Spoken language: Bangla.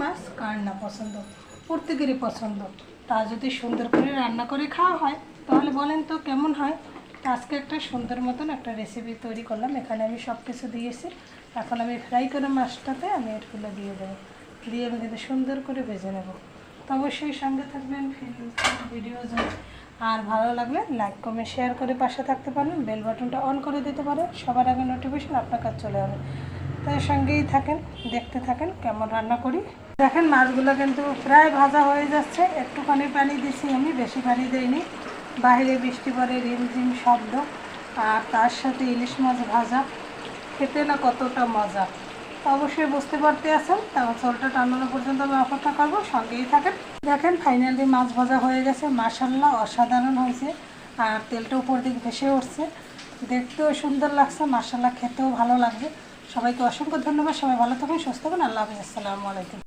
মাছ কার না পছন্দ, প্রত্যেকেরই পছন্দ। তা যদি সুন্দর করে রান্না করে খাওয়া হয় তাহলে বলেন তো কেমন হয়। তো আজকে একটা সুন্দর মতন একটা রেসিপি তৈরি করলাম। এখানে আমি সব কিছু দিয়েছি। এখন আমি ফ্রাই করে মাছটাতে আমি এগুলো দিয়ে দেবো, দিয়ে আমি কিন্তু সুন্দর করে ভেজে নেব। তো অবশ্যই সঙ্গে থাকবেন ভিডিও। আর ভালো লাগলে লাইক কমেন্ট শেয়ার করে পাশে থাকতে পারেন, বেল বাটনটা অন করে দিতে পারেন, সবার আগে নোটিফিকেশন আপনার কাছে চলে যাবে। তাই সঙ্গেই থাকেন, দেখতে থাকেন কেমন রান্না করি। দেখেন মাছগুলো কিন্তু প্রায় ভাজা হয়ে যাচ্ছে। একটুখানি পানি দিছি, আমি বেশি পানি দিইনি। বাইরে বৃষ্টি পড়ে, রিমঝিম শব্দ, আর তার সাথে ইলিশ মাছ ভাজা, খেতে না কতটা মজা। তো অবশ্যই বুঝতে পারতে আছেন। তারপর ঝোলটা টানানো পর্যন্ত আমি অপেক্ষা করবো, সঙ্গেই থাকেন। দেখেন ফাইনালি মাছ ভাজা হয়ে গেছে, মাশাআল্লাহ অসাধারণ হয়েছে। আর তেলটা উপর দিক ভেসে উঠছে, দেখতেও সুন্দর লাগছে, মাশাআল্লাহ খেতেও ভালো লাগবে। সবাইকে অসংখ্য ধন্যবাদ। সবাই ভালো থাকুন, সুস্থ থাকুন। আল্লাহ হাফেজ, আসসালামু আলাইকুম।